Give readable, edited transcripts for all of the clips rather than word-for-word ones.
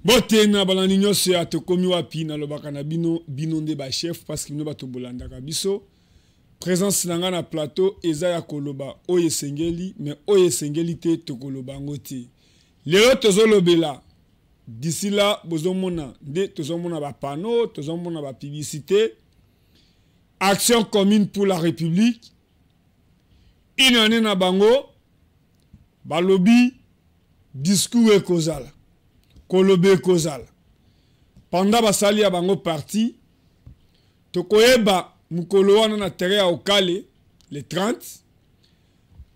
Bote na balandinyo se atokomi wapi na lobaka na bino nde ba chef parce que bino bato bolandaka biso. Présence nanga na plateau eza ya koloba oye sengeli mais oye sengeli te tokoloba ngoti. Lelo tozolobela d'ici là bozomona nde tozomona ba panneau, tozomona ba publicité. Action commune pour la République. Une année na bango balobi discours et causal. Kolobe causal. Pendant basali ya bango parti tokoyeba mukolo wana na terre ya Okale le 30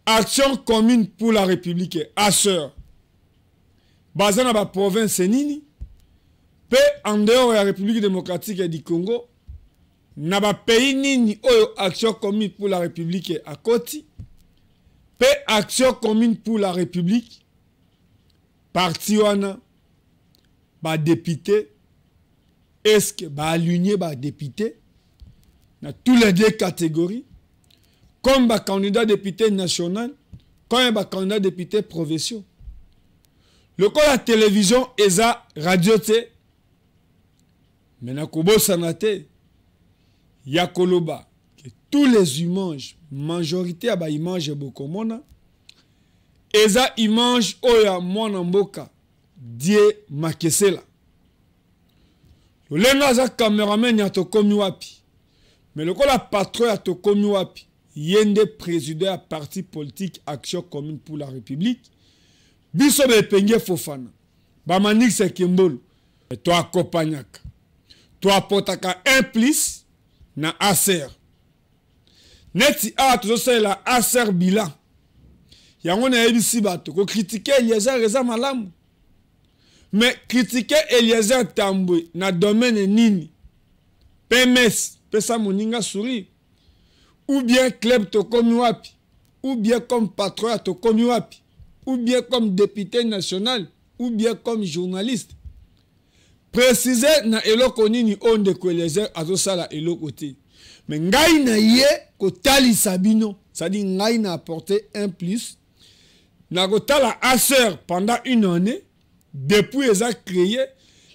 action commune pour la République ASEUR basana ba province nini pe en dehors ya République démocratique du Congo na ba pays nini oyo action commune pour la République akoti pe action commune pour la République parti wana ba député est-ce que ba aligné ba député dans tous les deux catégories comme ba candidat député national comme ba candidat député provincial le quoi la télévision eza radio te mais na kobo sanate ya koloba que tous les images majorité à ba image bokomona eza image oya mwana mboka Die Makesela. Le lenga za cameraman ya tokomi wapi. Mais le la patron ya tokomi wapi. Yende président ya parti politique Action Commune pour la République. Biso be penge Fofana. Ba Manix Sekembolo. Toi accompagnaka. Toi potaka un plus na ASER. Neti a tozo la ASER bilan. Yango na ebisi bato ko critiquer Eliezer Reza malamu. Mais critiquer Eliezer Tambwe na domaine nini PMS pesa moninga souri ou bien club tokomi wapi ou bien comme patron tokomi wapi ou bien comme député national ou bien comme journaliste préciser na eloko nini onde ko Eliezer azosala eloko te mais ngai na ye ko tali sabino ça dit ngai na apporter un plus na ko tala ASEUR pendant une année. Depuis ils ont créé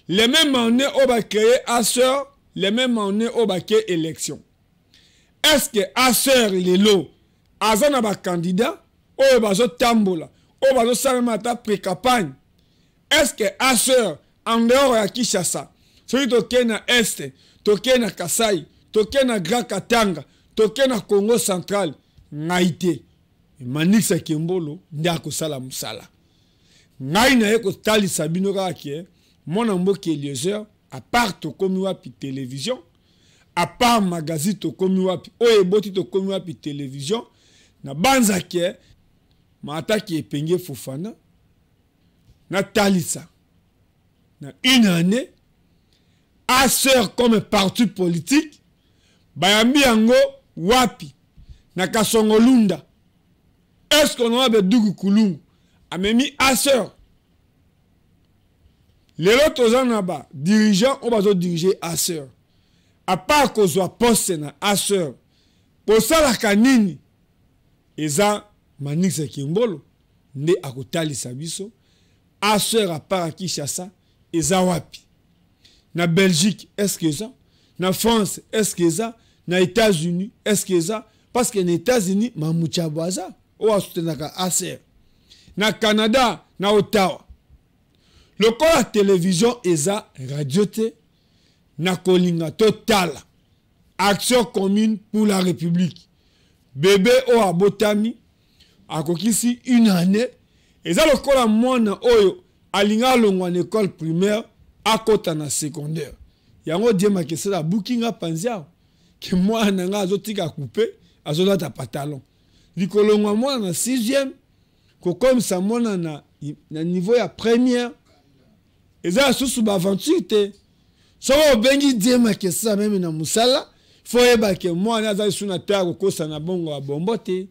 les mêmes années où va créer ASEUR, les mêmes années où va créer élection. Est-ce que ASEUR les lots, azana ba candidat, ou bazo tambola, ou bazo salamata pré-campagne. Est-ce que ASEUR en dehors à Kinshasa, celui toke na Est, toke na Kasai, toke na Grand Katanga, toke na Congo central, ngaite, Manix Sekembolo, ndako sala musala. Ngai na yeko tali sabino kake mona mboki Eliezer à part to komi wapi télévision à part magazine to komi wapi oye boti to komi wapi télévision na banza ke ma ataki epenge Fofana na talisa na une année ASEUR comme parti politique bayambi yango wapi na Kasongolunda est-ce qu'on a bedugu kulungu Amemi ASEUR. Les autres gens dirigeants, on va diriger ASEUR. À part qu'on soit poste na ASEUR. Pour ça, la canine, eza Manix Sekembolo, ne akotali sabiso. ASEUR à part à Kinshasa, eza wapi. Na Belgique, est-ce que ça? Na France, est-ce que ça? Na États-Unis, est-ce que ça? Parce que les États-Unis, Mamoucha Boaza, ou à soutenir ASEUR. Na Canada, na Ottawa. Le corps la télévision eza radio te na kolinga total. Action commune pour la République. Bébé o abotami akokisi une année. Eza le corps la mwana oyo alinga longwa na école primaire akota na secondaire. Yango Die Makesela bookinga panzia ke mwana nga azotika couper azolata pantalon. Likolongwa mwana na 6e comme ça mona na niveau ya première eza susu ba aventure te so bengi Die Makesela même na musala faut eba ke moi na za suna terre ko sa na bongo ba bombote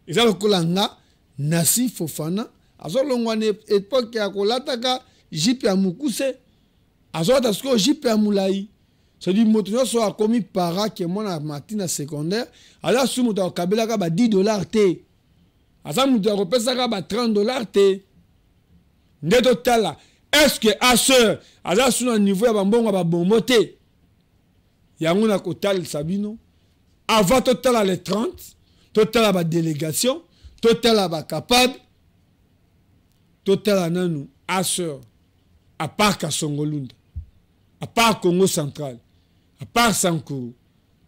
eza lokola nga Nasi Fofana azolongwa na époque ya kolataka jipe ya mukuse azolata sko jipe ya mulai so di moto so akomi para ke mona matina secondaire ala su moto kabela ka ba $10 te asa mutu akopesaka ba $30 te nde totala est-ce que Asseur aza sur un niveau ya bambongo ba bombote yango na kotal sabino avant total les 30 total ba délégation total ba capable total nanu Asseur à part Kasongolunda à part Congo central à part Sankuru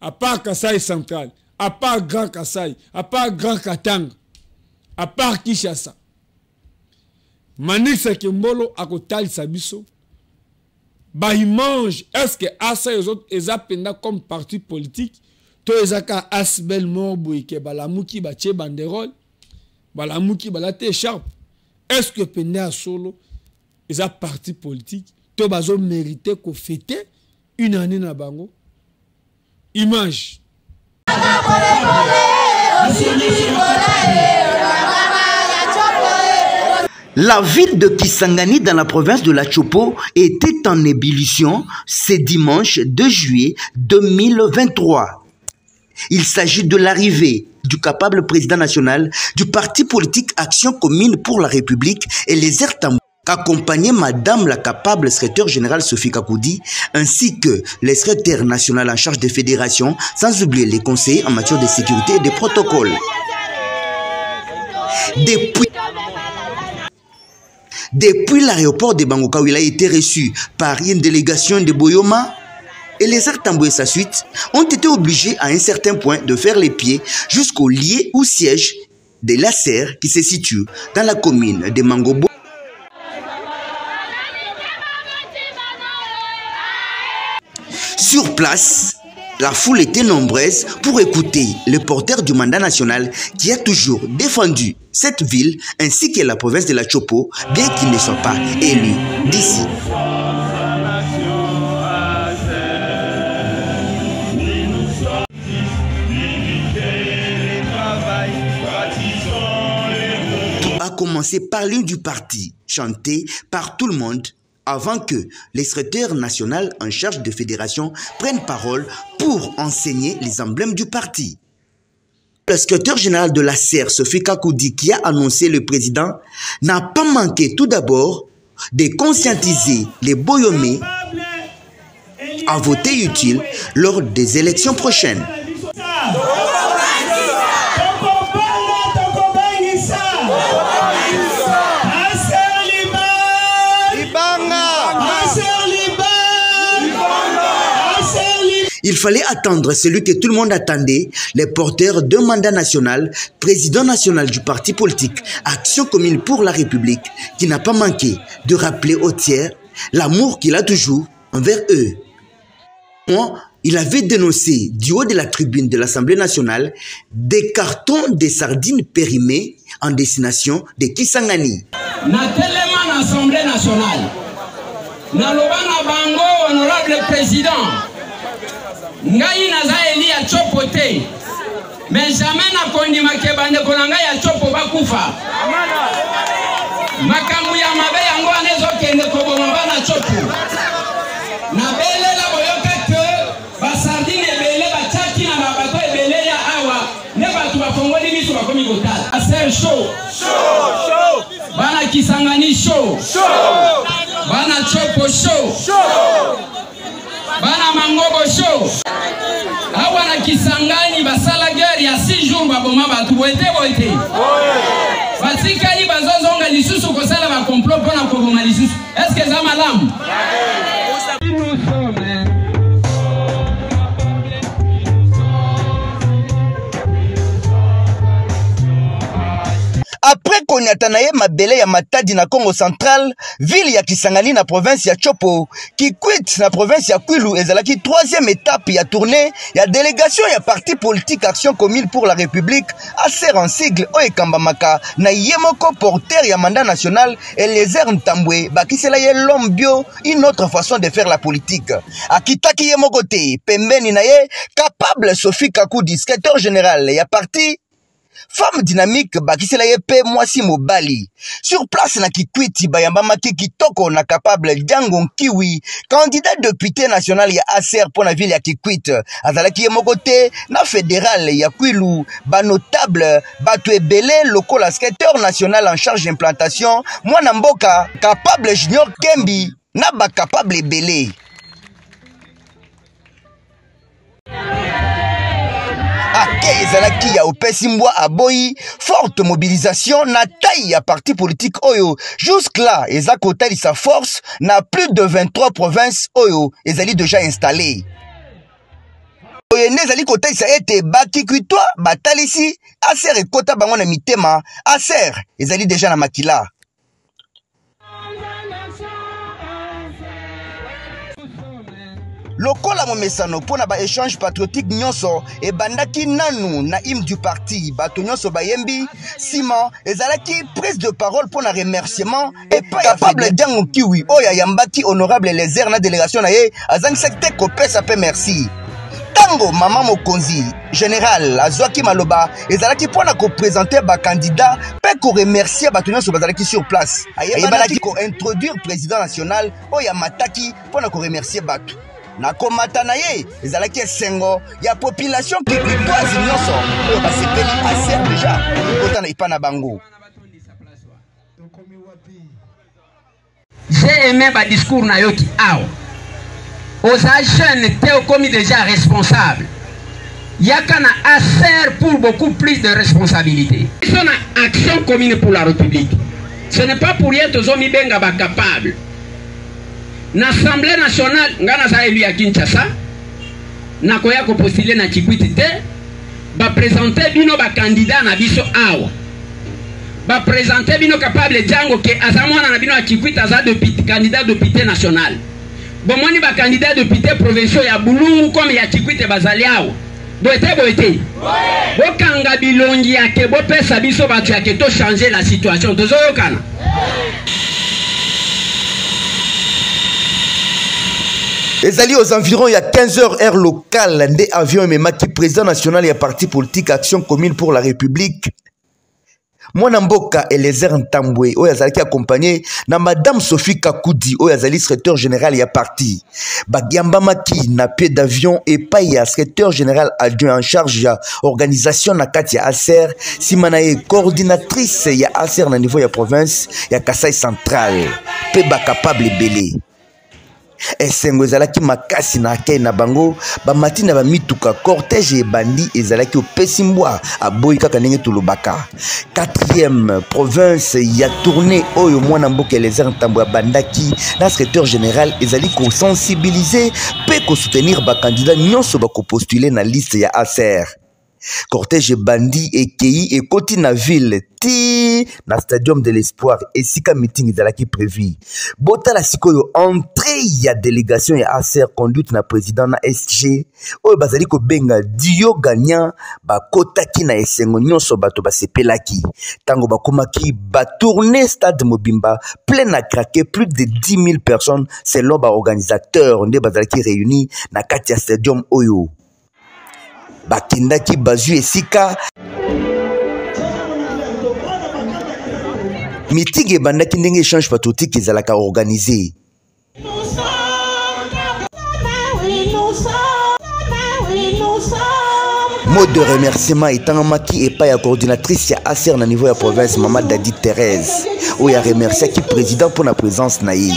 à part Kasai central à part Grand Kasai à part Grand Katanga à part Kinshasa Manix Kembolo à kotal sabiso ba mange est-ce que asa les autres ezapenda comme parti politique to ezaka asbel morbo ke balamuki batie banderole balamuki balate écharpe est-ce que penda solo eza parti politique to bazo mériter ko fêter une année na bango image La ville de Kisangani dans la province de la Chopo était en ébullition ce dimanche 2 juillet 2023. Il s'agit de l'arrivée du capable président national du parti politique Action Commune pour la République et les Tambou, accompagné Madame la capable secrétaire générale Sophie Kakoudi, ainsi que les secrétaires nationaux en charge des fédérations, sans oublier les conseillers en matière de sécurité et de protocole. Depuis l'aéroport de Bangoka, où il a été reçu par une délégation de Boyoma, et les Tambou et sa suite ont été obligés à un certain point de faire les pieds jusqu'au lieu ou siège de l'ACER qui se situe dans la commune de Mangobo. Sur place, la foule était nombreuse pour écouter le porteur du mandat national qui a toujours défendu cette ville ainsi que la province de la Chopo, bien qu'il ne soit pas élu d'ici. Tout a commencé par l'une du parti, chanté par tout le monde, avant que les secrétaires nationaux en charge de fédération prennent parole pour enseigner les emblèmes du parti. Le secrétaire général de la CER, Sophie Kakoudi, qui a annoncé le président, n'a pas manqué tout d'abord de conscientiser les Boyomés à voter utile lors des élections prochaines. Il fallait attendre celui que tout le monde attendait, le porteur d'un mandat national, président national du parti politique Action Commune pour la République, qui n'a pas manqué de rappeler aux tiers l'amour qu'il a toujours envers eux. Il avait dénoncé du haut de la tribune de l'Assemblée nationale des cartons de sardines périmés en destination de Kisangani. L'Assemblée nationale, honorable président, ngai naza eli ya chopo te mais jamais na kondima ke bande konanga ya chopo bakufa makambu ya mabe yango anezo kende koboma bana chopo na belela boyoka ke basardine ebele bachaki na babato ebele ya awa ne batu bakongoli miso bakomi kotala aser show bana Kisangani show bana chopo show bana Mangobo show awa na Kisangani basala guerre ya 6 jours baboma batu boete batikali bazozonga lisusu kosala ba complot pona koboma lisusu est-ce que ça malamu Après Konyatanaye Mabele ya Matadi na Congo central, ville ya Kisangani na province ya Chopo, qui quitte na province ya Kwilu ezalaki 3e étape ya tournée ya délégation ya parti politique Action Commune pour la République, ACER en sigle Oyekambamaka na yemoko porteur ya mandat national Eliezer Ntambwe bakisela ye Lombio, une autre façon de faire la politique. Akitaki yemoko te, pembeni na ye capable Sophie Kakoudi, secrétaire général ya parti femme dynamique bakisela yepe mwasi mobali. Sur place na Kikwiti bayamba maki kitoko na capable Django Nkiwi, candidat député national ya ACR pour la ville ya Kikwit. Azalaki ye mokote na fédéral ya Kwilu, ba notable batu ebele lokola secrétaire national en charge d'implantation, mwana mboka capable Junior Kembi na ba capable ebele. Ake ezalaki ya opesi mbwa aboyi, forte mobilisation na taille ya parti politique oyo. Jusque là, eza kotali sa force na plus de 23 provinces oyo ezali déjà installé. Oyo nezali kotali sa ete bakikwitwa batalisi ACR ekota bango na mitema, ACR ezali déjà na makila. Lokola momesano pona ba échange patriotique nyonso e bandaki nanu na hymne du parti bato nyonso bayembi sima ezalaki prise de parole pona remerciement et pas capable Django Nkiwi oya yambaki honorable Lézer na délégation na ye azangi sekte kopesa pe merci. Tango mama mokonzi général azwaki maloba ezalaki pona ko présenter ba candidat pe ko remercier bato nyonso bazalaki sur place. Ayebaki ko introduire président national oya mataki pona ko remercier bato. Na komata na ye ezalaki esengo ya population kikwitoise nyonso oyo basepeli ACR déjà kota na ipana bango. J'ai aimé ba discours na yoki awa oza jeune te okomi déjà responsable yaka na ACR pour beaucoup plus de responsabilité. Son action commune pour la République, ce n'est pas pour rien tozomi benga ba capable. L'Assemblée nationale, ngana sa élu à Kinshasa, na koya ko postuler na Kikwiti te, ba présenter bino ba candidat na biso awa. Ba présenter bino capable Django ke azamwana na bino a Kikwiti aza député candidat député national. Bon moni ba candidat député provinciaux ya Bulungu comme ya Kikwiti bazali awa. Boete. Bo kanga bilongi yake bo pesa biso batu yake to changer la situation. Tozo yokana. Ezali aux environs il y a 15h heure locale, ndé avion memaki président national et parti politique Action commune pour la République. Mwana mboka Lézer Ntambwe oyo azalaki accompagné na madame Sophie Kakoudi oyo azali secrétaire général ya parti. Bagiambamaki na pied d'avion et pas ya secrétaire général adjoint en charge ya organisation na kati ya ACR, simana ye coordinatrice ya ACR na niveau ya province ya Kasai central. Pe ba capable belé. Esengo ezalaki makasi na akei na bango bamati na bamituka cortège ebandi ezalaki opesi mbwa aboyi kaka ndenge tolobaka. 4e province ya tournée oyo mwana mboka Lézer Ntambwe abandaki na secrétaire général ezali kosensibiliser pe kosoutenir bakandidat nyonso bakopostuler na liste ya ACR. Cortège ebandi ekei ekoti na ville ti na stadium de l'espoir esika meeting ezalaki prévu. Botala sikoyo entrée ya délégation ya ACR conduite na président na SG oyo bazali kobenga Dio gagnant bakotaki na esengo nyonso bato basepelaki. Tango bakomaki batourner stade Mobimba plein à craquer, plus de 10 000 personnes selon ba organisateur nde bazalaki réunis na kati ya stadium oyo. Bakindaki bazu esika meeting ebandaki ndenge échange patriotique ezalaka organisé. Mot de remerciement etangamaki epai ya coordinatrice ya ACR na niveau ya province Mama Dadi Thérèse oyo remerciaki président pour la présence na ye.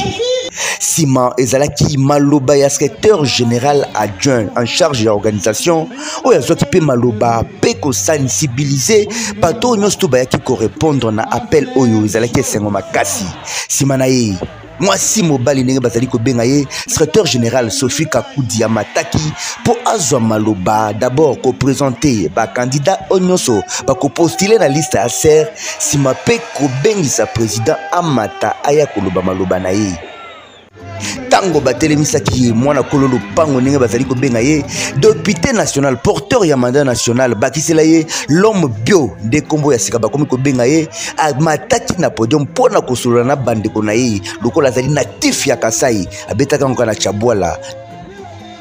Sima ezalaki maloba ya secrétaire général adjoint en charge de l'organisation oyo azwaki pe maloba pe ko sensibiliser bato nyonso bayaki ko répondre na appel oyo ezalaki esengo makasi. Sima na ye mwasi mobali ndenge bazali kobenga ye secrétaire général Sophie Kakoudi amataki po azwa maloba d'abord ko présenter ba candidat nyonso ba ko postuler na liste ACR sima pe ko bengisa président amata aya koloba maloba na ye. Tango batelemisaki mwana kololo pango ndenge bazali kobenga ye député national porteur ya mandat national bakisela ye l'homme bio de kombo ya sika bakomi kobenga ye amataki na podium pona kosolola na bandeko na ye lokola azali natif ya Kasai abetaka ngana chabwala.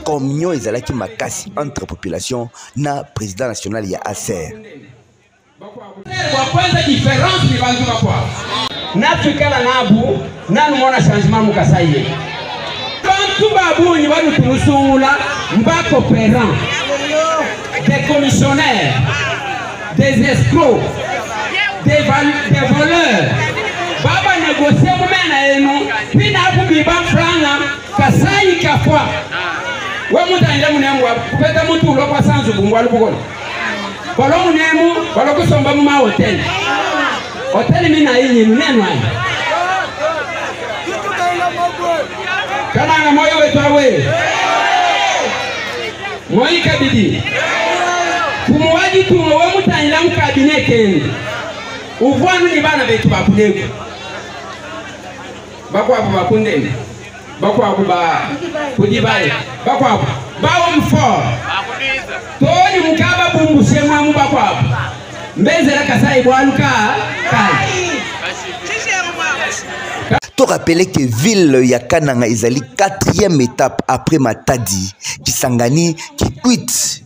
Communion ezalaki makasi entre population na président national ya ACR. Kwa kwanza différence ni bantu bakwa. Na tukala nabu nanu mona changement mukasaye. Bantu babu ni badu tunusula mbako opérant. Des commissionnaires, des escrocs, des voleurs. Baba négocier mumena enu pina hapo biba franga kasai kafwa. Wa mutanda munemu kupeta mutu lokwa sanzu bungwalu bukolo. Balo munemu balo kusomba mu ma hotel. Hotel mina yinyi nenu ayi. Kana moyo wetu awe. Moyo kabidi. Kumuwaji tumo we mutanda mu cabinet kendi. Uvwanu ni bana betu bakulego. Bakwa bakundeni. Bakwa ba kudibaye. Bakwa bawo mfo. Toni mukaba bumbushe mwamu bakwa. Mbezera kasai bwaluka kai. To rappeler que ville ya Kananga ezali 4e étape après Matadi, Kisangani qui quitte.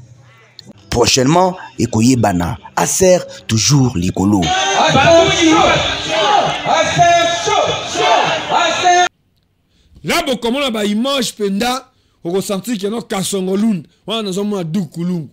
Prochainement, Ekoyebana, Aser, toujours Likolo. Là, bon, comme on a une image penda, on ressentit qu'il y a un kassongolun, on a un doukoulun.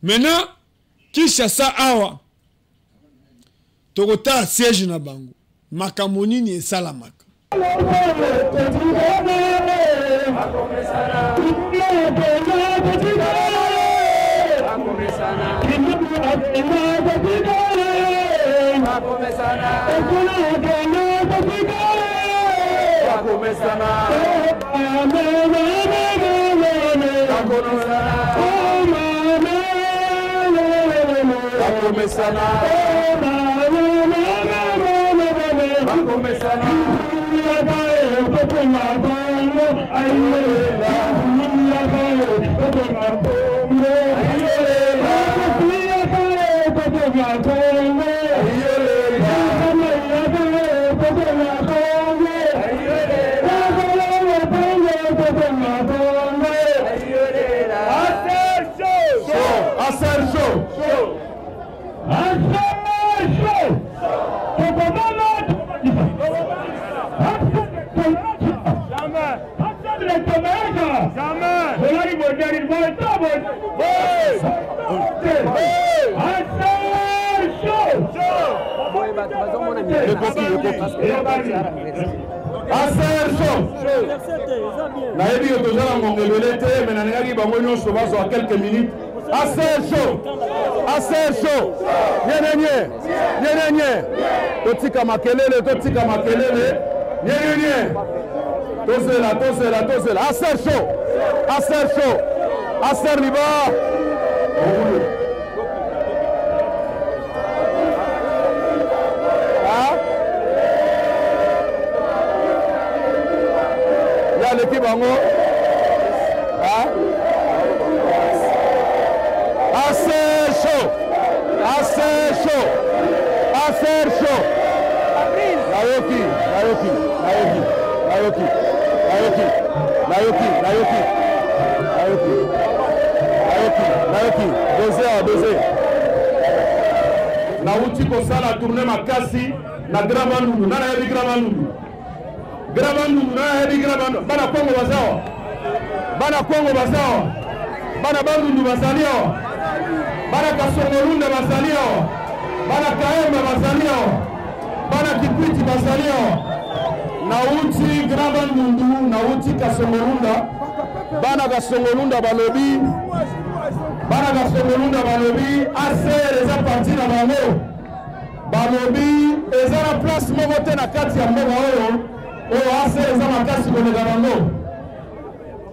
Maintenant, Kinshasa awa Tokota siège na bango makamoni ni salamaka. Quelques minutes. Assez chaud. Totika makelele. Nye. Tosela. Aser chaud. Aser liba. Ya l'équipe en haut. Aser chaud. Nayoki. Dosé. Nauti kosala tourner makasi na Gramandundu. Nana yebi Gramandundu. Bana Kongo bazawa. Bana Bandundu bazalio. Bana Kasongolunda bazalio. Bana Kaemba bazalio. Bana Kikwiti bazalio. Nauti Gramandundu, nauti Kasongolunda. Bana Kasongolunda balobi. Aser eza parti na bango. Balobi eza na place moko te na kati ya mboka oyo. Oyo Aser eza makasi koleka bango.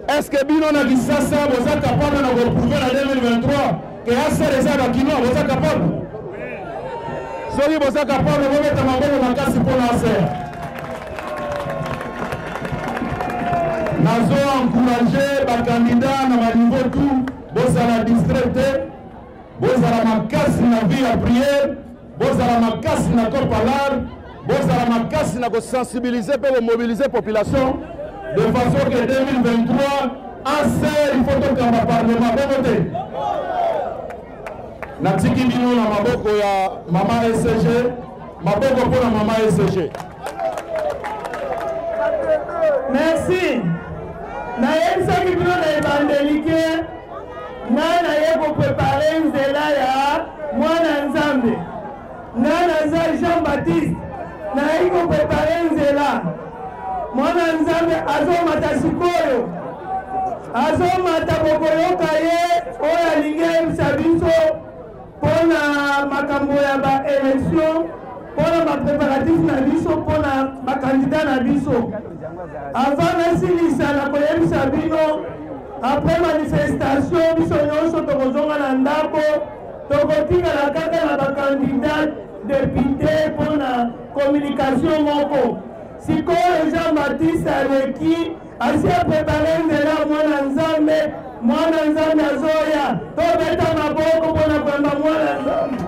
Est-ce que bino na Kisasa boza capable na koprouver na 2023 que Aser eza bakinois boza capable? Soki boza capable bobeta maboko makasi mpona Aser. Nazo encourager bakandidat na baniveau tout bozala distraite, bozala makasi na vie ya prière, bozala makasi na kopalar, bozala makasi na kosensibiliser pe mobiliser population de façon que 2023 Aser il faut tokamba parlement bokote. Natiki bino na maboko ya mama SCG, maboko mpona mama SCG. Merci. Nayebisaki bino na evandelike nana yeko préparer nzela ya mwana nzambe. Nana za Jean-Baptiste nayeko préparer nzela. Mwana nzambe azomata sikoyo. Azomata bokoyoka ye oyo alingi ayebisa biso mpona makambo ya ba-élection, mpona bapréparatif na biso, mpona bakandida na biso. Avant nasilisa na koyebisa bino, après manifestation biso nyonso tokozonga na ndako, tokotikala kaka na bakandidat député mpona communication moko. Sikoyo Jean-Baptiste aleki asi aprepare nzela mwana nzambe azoya, tobeta maboko mpona koyamba mwana nzambe.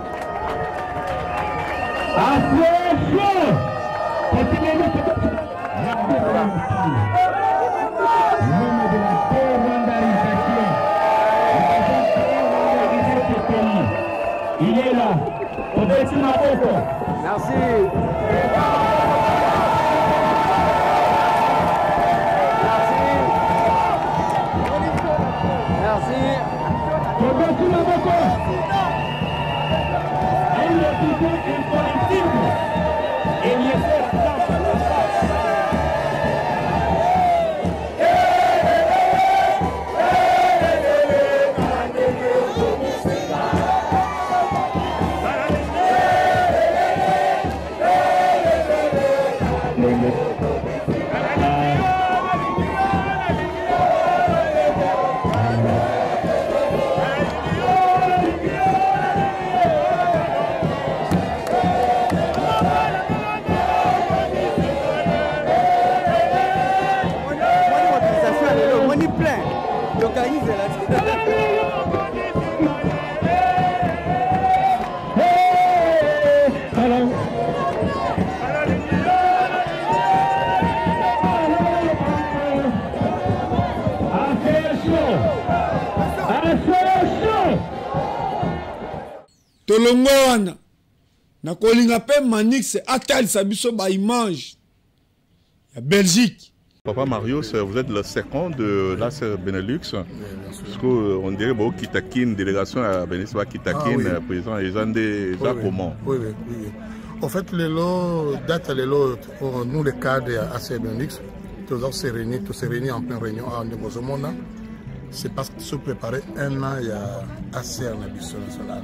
Il est là. Tobeti maboko. Merci. Tolongo wana na kolinga pe Manix atalisa biso ba image ya Belgique. Papa Marius, vous êtes le second de l'Acer Benelux. Parce qu'on dirait que Kitakin, délégation à Venezuela, Kitakin, président des comment? Oui. En fait, les lots, nous, les cadres de l'Acer Benelux, tous se réunissent en pleine réunion à Ndemozomona. c'est parce que se préparer un an, il y a ACR Nabiso national.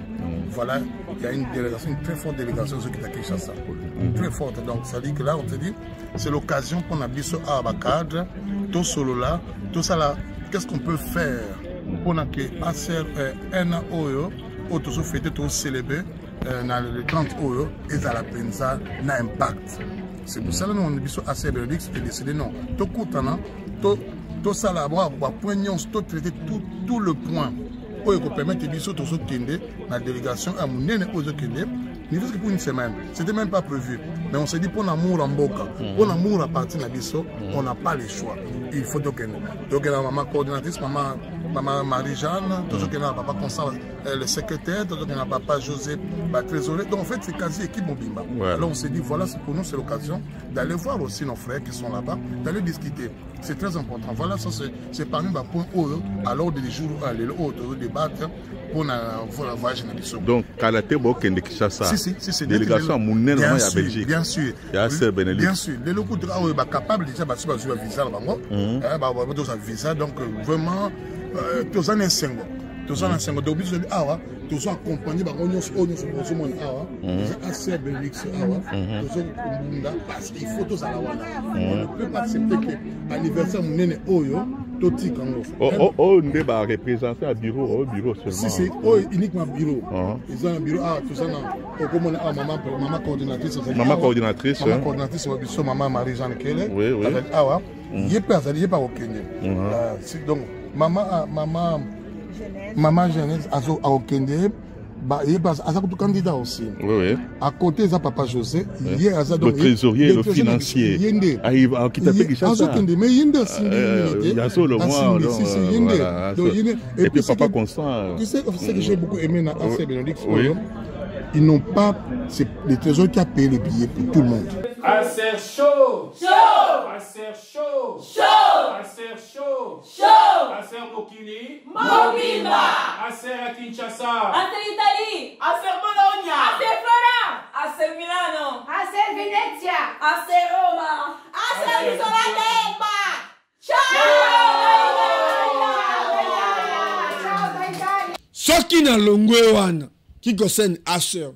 Voilà, il y a une délégation, une très forte délégation qui est à Kinshasa. Très forte. Donc, ça dit que là, on te dit, c'est l'occasion pour Nabiso à Abakadre, tout solo là, tout ça là, qu'est-ce qu'on peut faire pour que ACR un an, où tout ça fait, tout célébrer, dans le 30 euros, et ça la pensa, n'a impact. C'est pour ça que nous, on a ACR Benelux, et décidé non. Tout coûte, tout ça là, tout traiter tout le point. Pour permettre de la délégation à mon pour une semaine. C'était même pas prévu. Mais on s'est dit pour l'amour en boca, pour l'amour à partir de Nabiso, on n'a pas le choix. Il faut donc la maman coordinatrice, maman Marie-Jeanne, toujours qu'il y a papa Constant, le secrétaire, toujours qu'il y a papa José, trésorier. Donc en fait, c'est quasi équipe Mobimba. Ouais. Alors on s'est dit, voilà, pour nous, c'est l'occasion d'aller voir aussi nos frères qui sont là-bas, d'aller discuter. C'est très important. Voilà, ça c'est parmi les points hauts, alors des jours, les autres débattre pour le voyage Nabiso. Donc, Kalate Bokende Kinshasa, si, délégation à Mounen, à Belgique. Bien sûr. Il y a ACR Benelux. Bien sûr. Les locaux sont capables déjà de visa là-bas. Visa, donc vraiment, tous en ensemble. Tous en ensemble. Donc, tous accompagnés par l'Union ACR Benelux. Parce qu'il faut tous à la Wana. On ne peut pas accepter que l'anniversaire Mounen Oyo. On va représenter un bureau seulement. Si, uniquement bureau. Ils ont un bureau, tout ça, maman coordinatrice. Maman coordinatrice. Maman coordinatrice, maman Marie-Jeanne Kele. Oui. Il n'y a pas au Kenya. Donc, maman Jeannette au Kenya. Il y a un candidat aussi. Oui. À côté de papa José, il y a le trésorier, le financier. Il a quitté Kinshasa. Mais il y a le mois. Et puis papa Constant. Tu sais ce que j'ai beaucoup aimé dans ACR Benelux. Ils n'ont pas les trésors qui a payé les billets pour tout le monde. ACR chaud. ACR chaud. ACR chaud. ACR Bokini. Mobimba. ACR à Kinshasa. ACR Italie. ACR Bologna. ACR Florence. ACR Milano. ACR Venezia. ACR Roma. ACR Isola d'Elba. Ciao. Soki na longwe wana qui concerne ACR.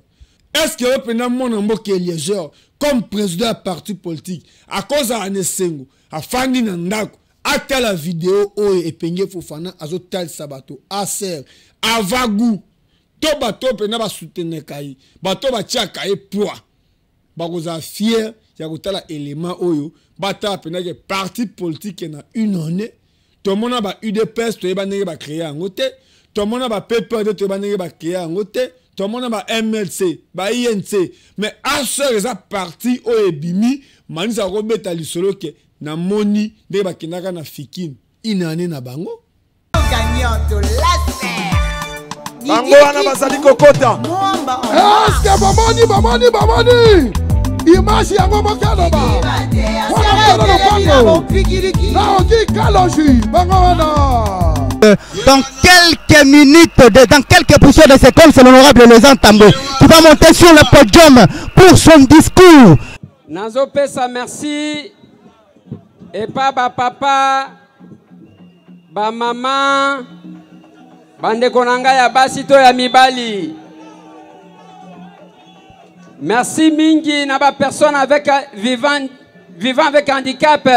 Est-ce que vous pouvez mon Eliezer comme président du parti politique à cause de Anesengo, à Fandi Nandako, à la vidéo et Penge Fofana, à Zotal Sabato, ACR, à Vagou, to bato pena ba soutenir Kai, bato ba tia Kai poids. Bagoza fier, ya kotala élément oyo, bata pena que parti politique na une année, tout le monde a UDPS, to eba nenge ba créer en côté, tout le monde a PPD, to eba nenge ba créer en côté. Tout le monde a MLC, INC, mais à ce réseau parti au ebimi, manisa robet à l'isolo que na moni de bakinaka na fikin, inane na bango. Gagnant de laser. Bango ana basali kokota. Est-ce que bamoni. Image yango mokano ba. Wana bango. Na oki kaloji bango wana. Dans quelques minutes, dans quelques poussières de secondes, c'est l'honorable Lézan Tambo qui va monter sur le podium pour son discours. Nazo pesa merci et pas ba papa, ba maman, bande konanga ya basito ya mibali. Merci mingi na ba personne avec vivant avec handicap.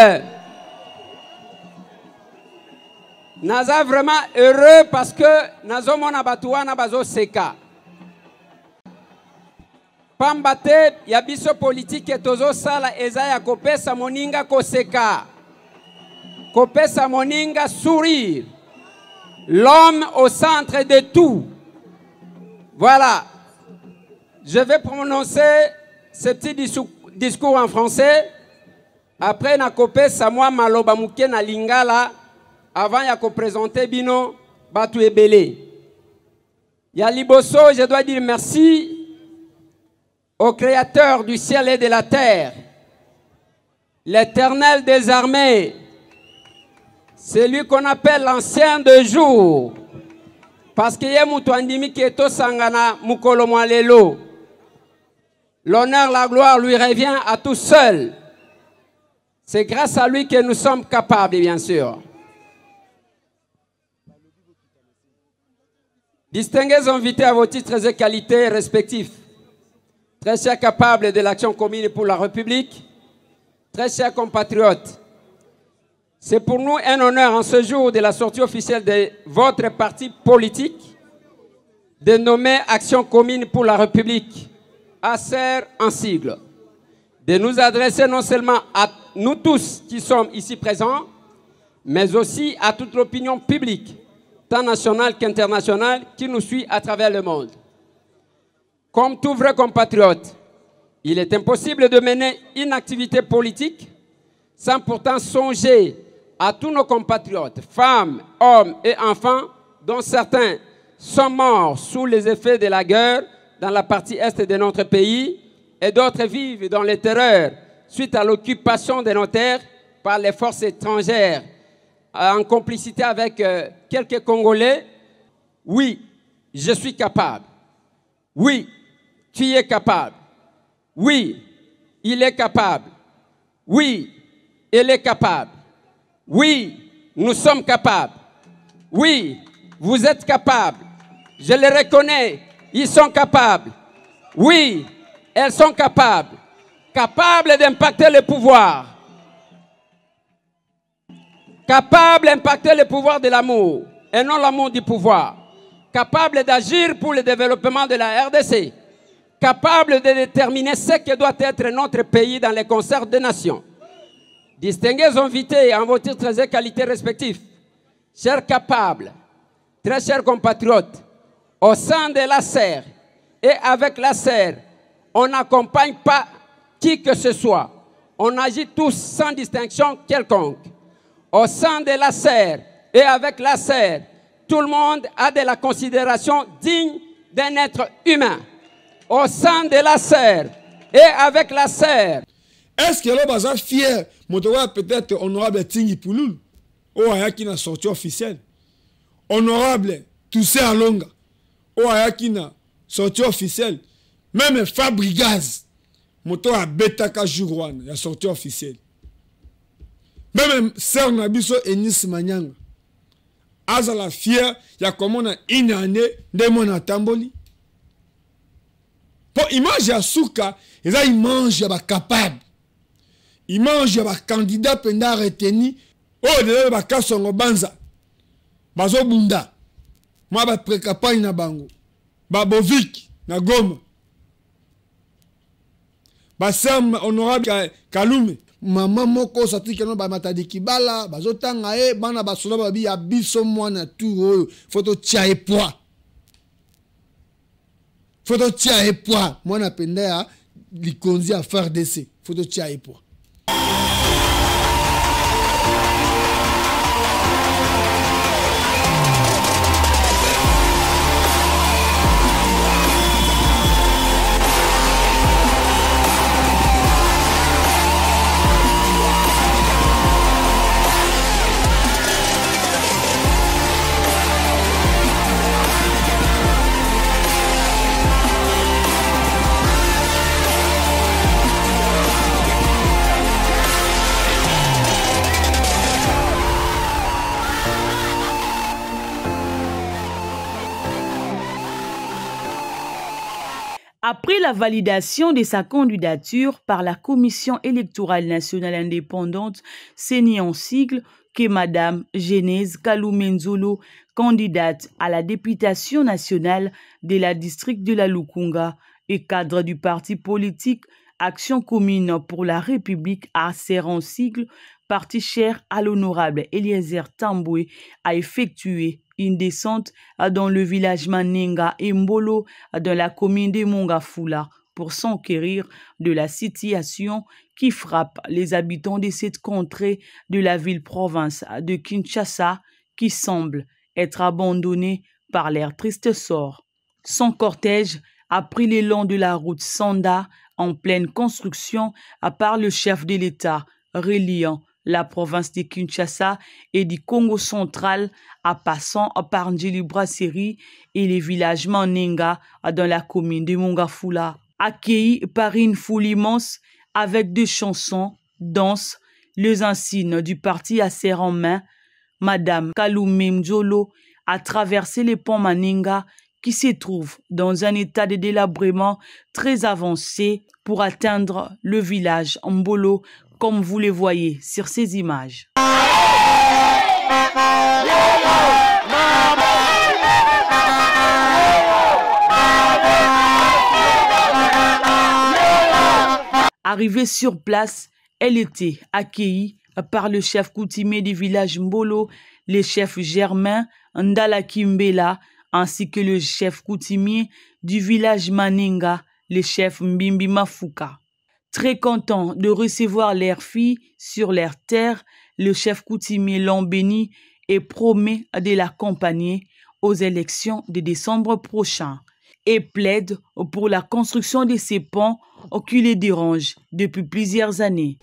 Naza vraiment heureux parce que nazo mona batuana bazo seka. Pambate ya biso politique tozo sala eza ya kopesa moninga koseka. Kopesa moninga sourire. L'homme au centre de tout. Voilà. Je vais prononcer ce petit discours en français. Après na kopesa moi maloba muke na lingala. Avant de présenter Bino Batu Ebele. Ya liboso, je dois dire merci au Créateur du ciel et de la terre, l'Éternel des armées, celui qu'on appelle l'ancien de jour, parce qu'il y a Moutouandimi qui est au Sangana Mukolo Mwalelo. L'honneur, la gloire lui revient à tout seul. C'est grâce à lui que nous sommes capables, bien sûr. Distingués invités à vos titres et qualités respectifs, très chers capables de l'action commune pour la République, très chers compatriotes, c'est pour nous un honneur en ce jour de la sortie officielle de votre parti politique de nommer Action commune pour la République, ACER en sigle, de nous adresser non seulement à nous tous qui sommes ici présents, mais aussi à toute l'opinion publique, tant nationale qu'internationale, qui nous suit à travers le monde. Comme tout vrai compatriote, il est impossible de mener une activité politique sans pourtant songer à tous nos compatriotes, femmes, hommes et enfants, dont certains sont morts sous les effets de la guerre dans la partie est de notre pays et d'autres vivent dans les terreurs suite à l'occupation de nos terres par les forces étrangères en complicité avec quelques Congolais. Oui, je suis capable. Oui, tu es capable. Oui, il est capable. Oui, elle est capable. Oui, nous sommes capables. Oui, vous êtes capables. Je les reconnais, ils sont capables. Oui, elles sont capables. Capables d'impacter le pouvoir. Capables d'impacter le pouvoir de l'amour et non l'amour du pouvoir. Capables d'agir pour le développement de la RDC. Capables de déterminer ce que doit être notre pays dans les concerts des nations. Distingués invités en vos titres et qualités respectifs, chers capables, très chers compatriotes, au sein de l'ACER et avec l'ACER, on n'accompagne pas qui que ce soit. On agit tous sans distinction quelconque. Au sein de l'ACER et avec l'ACER, tout le monde a de la considération digne d'un être humain. Au sein de l'ACER et avec l'ACER. Est-ce que le bazar fier, motowa peut-être honorable Tingi Pouloul, ou ayaki na sortie officielle, honorable Toussé Alonga, ou ayaki na sortie officielle, même Fabrigaz, motowa Betaka Jourwan, la sortie officielle. Même Sœur Nabiso Enis Manyanga, azala fier, ya comment na une année de mon atamboli. Pour image ya souka, ils a image ya ba capable. Image ya ba candidat penda retenu, oh de ba kasongo banza. Bazo bunda. Moi ba pré-campagne na bango. Ba Bovik na Goma. Ba Sam honorable Kalume. Maman moko sati keno ba matadi kibala, bazo tanga e bana ba sola ba bi ya biso mwana tu photo tia e poids. Photo tia et poids. Moi, je n'appelle likonzi à faire d'essai. Photo tia et poids. Après la validation de sa candidature par la Commission électorale nationale indépendante, CENI en sigle, que Madame Genèse Kalumenzolo, candidate à la députation nationale de la district de la Lukunga et cadre du parti politique Action commune pour la République ACER en sigle, parti cher à l'honorable Eliezer Tamboué, a effectué une descente dans le village Manenga et Mbolo dans la commune de Mongafula pour s'enquérir de la situation qui frappe les habitants de cette contrée de la ville-province de Kinshasa qui semble être abandonnée par leur triste sort. Son cortège a pris le long de la route Sanda en pleine construction par le chef de l'État reliant la province de Kinshasa et du Congo central en passant par Ndjili-Brasserie et les villages Manenga dans la commune de Mongafula. Accueilli par une foule immense avec des chansons, danses, les insignes du parti ACER en main, Madame Kalumenzolo à traverser les ponts Maninga qui se trouvent dans un état de délabrement très avancé pour atteindre le village Mbolo, comme vous le voyez sur ces images. Arrivée sur place, elle était accueillie par le chef coutumier du village Mbolo, le chef Germain Ndala Kimbela, ainsi que le chef coutumier du village Maninga, le chef Mbimbi Mafuka. Très content de recevoir leurs filles sur leur terre, le chef coutumier l'ont béni et promet de l'accompagner aux élections de décembre prochain et plaide pour la construction de ces ponts qui les dérangent depuis plusieurs années.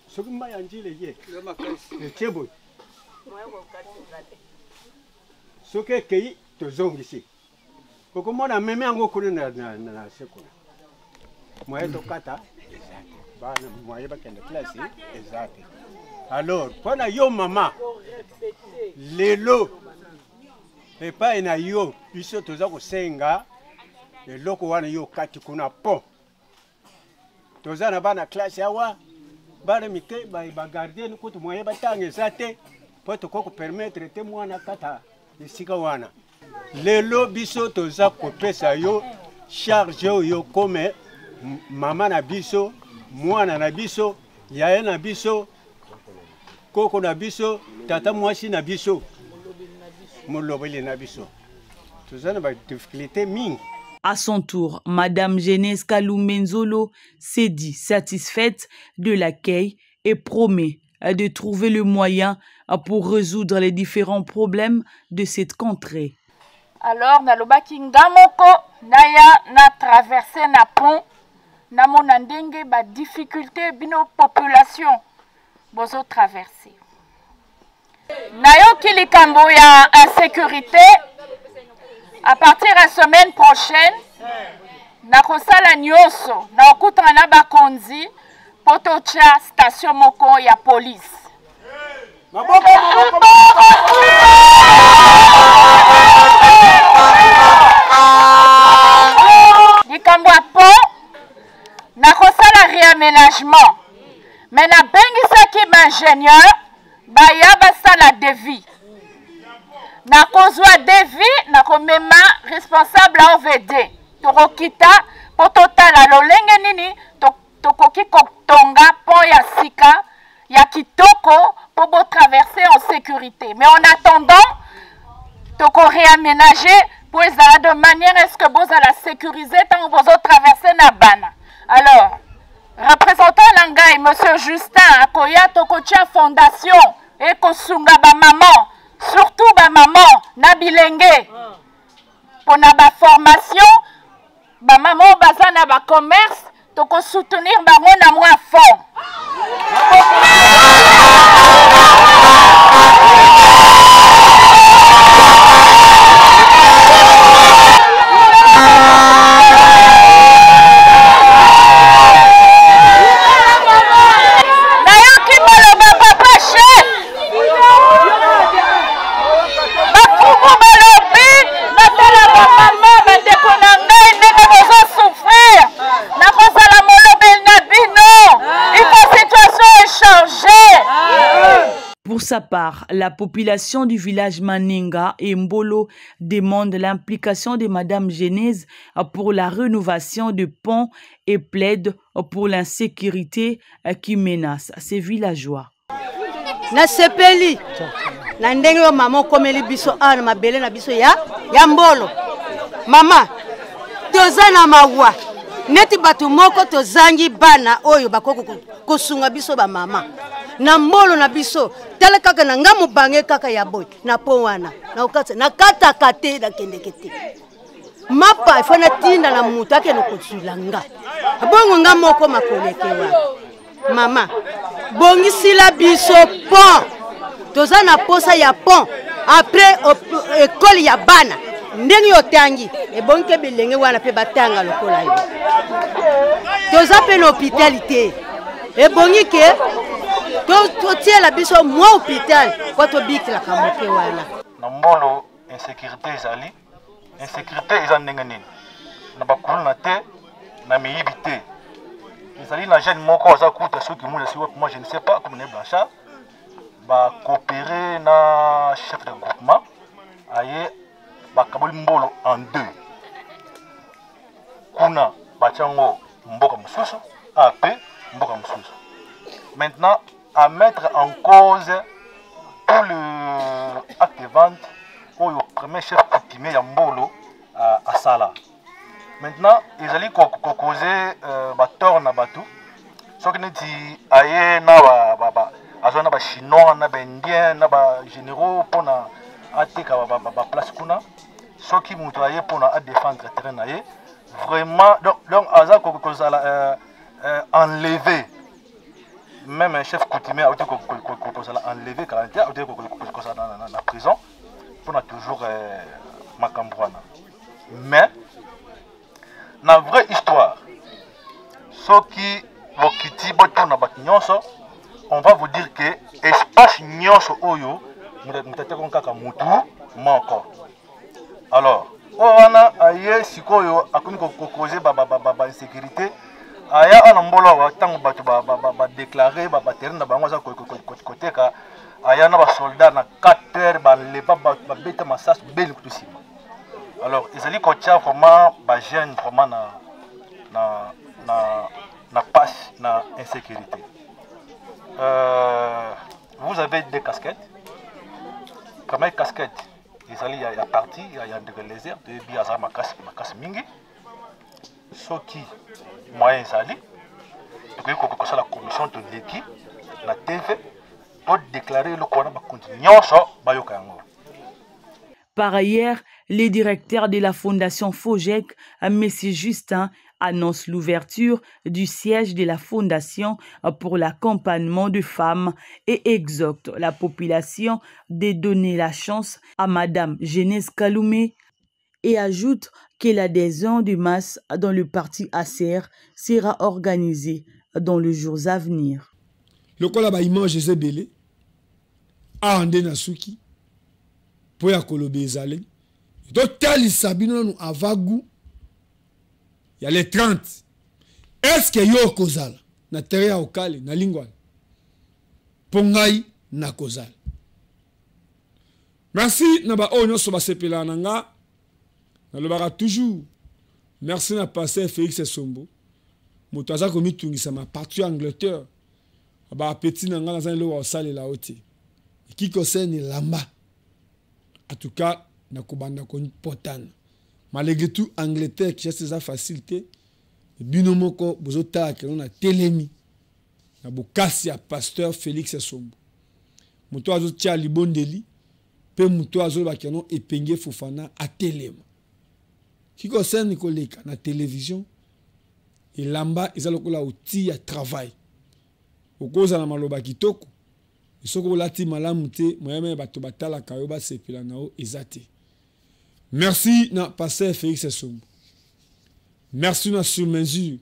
Alors, pendant yo maman, lelo, et pas ina yo, puisque toza ko senga, le loko wana yo kati kuna pont. Toza na bana classe yawa, bana mike ba gardien ko to moye batange zate, po to ko permettre te mwana kata isika wana. Lelo biso toza ko pesa yo charge yo comme mama na biso, mwana na biso, yaye na biso, koko na biso, tata mwasi na biso, molobeli na biso. Tozana ba difficulté mingi. À son tour, Madame Genèse Kalumenzolo s'est dit satisfaite de l'accueil et promet de trouver le moyen pour résoudre les différents problèmes de cette contrée. Alors, nalobaki ngamoko naya na traverser na pont na mona ndenge ba difficulté bino population bozo traverser. Nayoki likambo ya insécurité. À partir de la semaine prochaine, nakosala nyonso na okutana na bakonzi potocha station moko ya police. Likambo ya pont nakosala réaménagement. Mais nabengisaki ingénieur baya basala devis. Nakozwa devis nakomema responsable OVD tokokita po totala lolenge nini tokoki kotonga pont ya sika ya kitoko po bo traverser en sécurité. Mais en attendant toko réaménager pour ezala de manière est-ce que vous allez sécuriser tant vous traverser na bana. Alors représentant Langai, Monsieur Justin, akoya tokotia fondation et kosunga ba maman, surtout ba maman na bilenge. Pour na ba formation, ba maman baza na ba commerce, toko soutenir bango na mwa fond. Pour sa part, la population du village Maninga et Mbolo demande l'implication de Madame Genèse pour la rénovation de ponts et plaide pour l'insécurité qui menace ces villageois. Na sepeli na ndenge yo mama komeli biso ana mabele na biso ya Mbolo. Mama toza na mawa neti batu moko tozangi bana oyo bakoko kosunga biso ba mama. Na Mbolo na biso tala kaka na ngamu bange kaka ya boy na po wana na ukatsa na kata kate na kendekete mapa ifana tinda na mutu ake no kutsulanga bongo ngamoko makolekewa mama bongi sila biso pont toza na posa ya pont après école ya bana ndenge yotangi e bonke bilenge wana pe batanga lokola yo toza pe l'hôpitalité e bongi ke to tiela biso mwa hôpital kwa to bikila kamoke wana na Mbolo insécurité ezali insécurité eza ndenge nini na bakulu na te na miyibi te ezali na jeune moko aza kuta soki muna si wapi moi je ne sais pas comme ne Blanchard ba coopérer na chef de groupement aye bakaboli mbolo en deux kuna bachango mboka mususu ape mboka mususu maintenant à mettre en cause tout le acte de vente au premier chef coutumier ya mbolo à Sala. Maintenant, ils allaient causer tort na batu. Ce qui nous dit aye na ba chinois na ba indien na ba généraux pour na ateka ba place kuna. Ce qui nous travailler pour na défendre le terrain aye. Vraiment donc aza causa enlever même un chef coutumier a été enlevé 40 ans, a été dans la prison pour toujours Macambouana. Mais la vraie histoire, ce qui on va vous dire que l'espace nyonso oyo alors on a aye sikoyo akomi causer ba insécurité aya ana mbolo wa tango batu ba déclarer ba terrain na bango za côté ka aya na ba soldat na 4 heures ba leba ba beta masas bel kutusima alors ezali ko tia vraiment ba jeune vraiment na passe na insécurité vous avez des casquettes comme une casquette ezali ya parti ya de lézard de biaza makas mingi soki moyen ezali tokoki la commission de l'équipe la TV pour déclarer le corona nyonso bayoka yango. Par ailleurs, les directeurs de la fondation FOGEC, M. Justin, annonce l'ouverture du siège de la fondation pour l'accompagnement de femmes et exhorte la population de donner la chance à Madame Genèse Kaloumé et ajoute que l'adhésion de masse dans le parti ACR sera organisée dans les jours à venir. Le kolaba image ezebele a ande na suki po ya kolobe ezale to tali sabino no avagu ya les 30 est-ce que yo kozala na terre okale na lingwana pongai na kozala. Merci na ba onyo so ba sepela nanga na lobaka toujours merci na passer Félix Sombo moto aza komi tungisa ma partout Angleterre ba petit nanga na zan lo wa sale la oti qui concerne lamba en tout cas na kobanda ko potana malgré tout Angleterre qui a ses facilités binomoko bozota ke na telemi na bokasi ya pasteur Félix Sombo moto azo tia libondeli pe moto azo ba kenon epenge Fofana a telema qui concerne koleka na télévision et lamba ezalokola outil ya travail okoza na maloba kitoko isoko lati malamu te moyeme bato batala kayo ba sepela nao ezate. Merci na pasteur Félix Sombo. Merci na sur mesure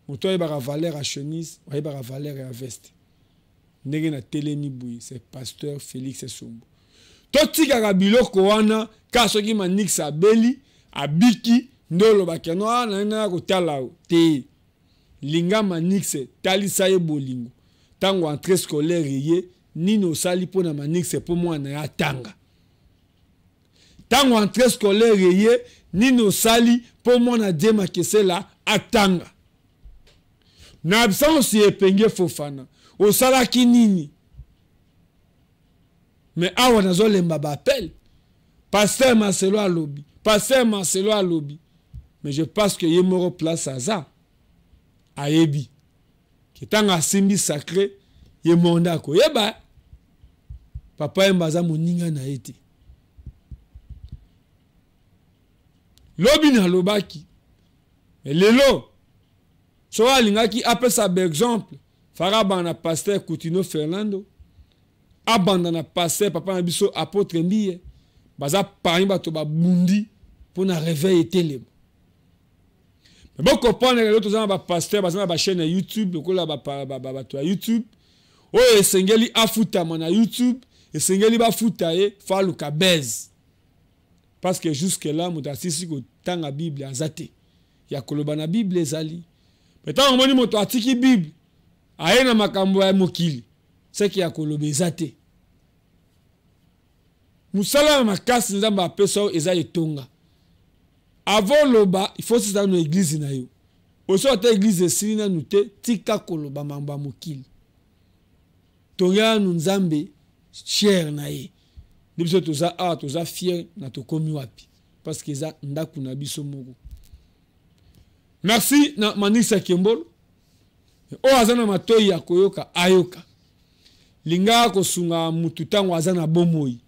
moto ayebaka valeur à chemise ayebaka valeur à veste ndenge na telemi boui c'est pasteur Félix Sombo totikaka biloko wana ka soki manix abeli abiki ndolo bakeno na kotala te linga manix talisa ye bolingo tango entrée scolaire ye nino sali pona manix po mwana ya tanga tango entrée scolaire ye nino sali po mwana Dema Kesela atanga na absence epenge Fofana osalaki nini mais awa nazolemba ba appel pasteur Marcelo alobi pasteur Marcelo alobi mais je pense que yemoro place aza ayebi kitanga simbi sacré yemonda ko yeba papa embaza moninga na ete lobi na lobaki mais lelo so alingaki apesa par exemple faraba na pasteur Coutinho Fernando abanda na pasteur papa na biso apôtre Mbiye baza parmi bato ba bundi pour na réveil telemo mais bon comprendre que l'autre ba pasteur baza na ba chaîne YouTube lokola bato ya YouTube o esengeli afuta na YouTube esengeli ba futa e faluka bez parce que jusque là moto asisi kotanga bible azate ya koloba na bible ezali petango moni moto atiki bible aye na makambo ya mokili seki ya koloba ezate musala makasi nzamba apesa eza etonga avant loba il faut ça no église na yo oso ta église esili na nute tika koloba mamba mokili tonga nu nzambe cher na ye biso toza fier na tokomi wapi parce que za ndaku na biso moko. Merci na Manisa Kembolo o azana matoyi ya koyoka ayoka linga kosunga mutu tango azana bomoi